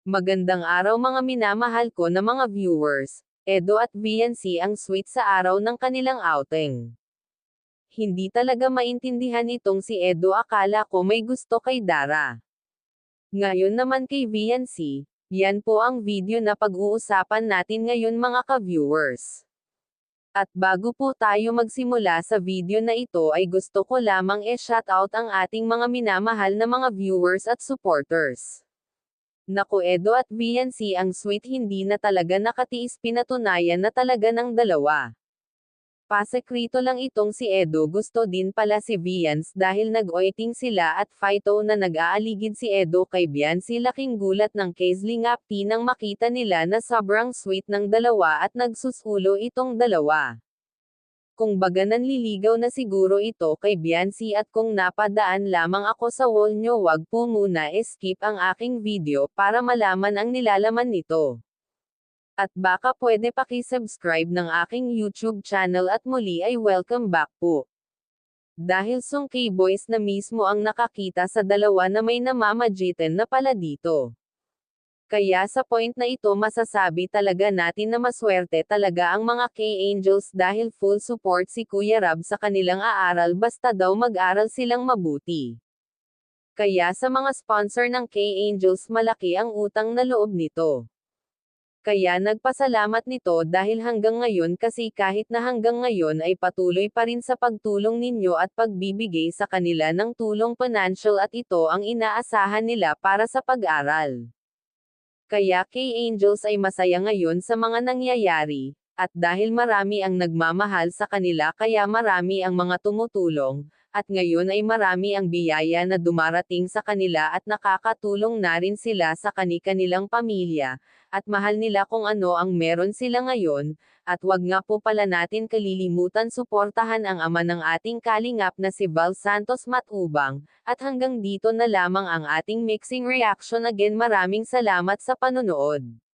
Magandang araw mga minamahal ko na mga viewers. Edo at VNC ang sweet sa araw ng kanilang outing. Hindi talaga maintindihan itong si Edo, akala ko may gusto kay Dara. Ngayon naman kay VNC, yan po ang video na pag-uusapan natin ngayon mga ka-viewers. At bago po tayo magsimula sa video na ito ay gusto ko lamang shoutout ang ating mga minamahal na mga viewers at supporters. Naku Edo at VNC, ang sweet, hindi na talaga nakatiis, pinatunayan na talaga ng dalawa. Pasekrito lang itong si Edo, gusto din pala si Viance dahil nag-outing sila at Faito na nag-aaligid si Edo kay Viance. Laking gulat ng Kezlingapti nang makita nila na sobrang sweet ng dalawa at nagsusulo itong dalawa. Kung baga nanliligaw na siguro ito kay Viance, at kung napadaan lamang ako sa wall nyo, wag po muna skip ang aking video para malaman ang nilalaman nito. At baka pwede paki-subscribe ng aking YouTube channel at muli ay welcome back po. Dahil Sungki Boys na mismo ang nakakita sa dalawa na may namamagitan na pala dito. Kaya sa point na ito masasabi talaga natin na maswerte talaga ang mga K-Angels dahil full support si Kuya Rab sa kanilang aaral, basta daw mag-aral silang mabuti. Kaya sa mga sponsor ng K-Angels, malaki ang utang na loob nito. Kaya nagpasalamat nito dahil hanggang ngayon, kasi kahit na hanggang ngayon ay patuloy pa rin sa pagtulong ninyo at pagbibigay sa kanila ng tulong financial, at ito ang inaasahan nila para sa pag-aral. Kaya K-Angels ay masaya ngayon sa mga nangyayari, at dahil marami ang nagmamahal sa kanila kaya marami ang mga tumutulong, at ngayon ay marami ang biyaya na dumarating sa kanila at nakakatulong na rin sila sa kani-kanilang pamilya, at mahal nila kung ano ang meron sila ngayon. At wag nga po pala natin kalilimutan suportahan ang ama ng ating kalingap na si Val Santos Matubang. At hanggang dito na lamang ang ating mixing reaction. Again, maraming salamat sa panonood.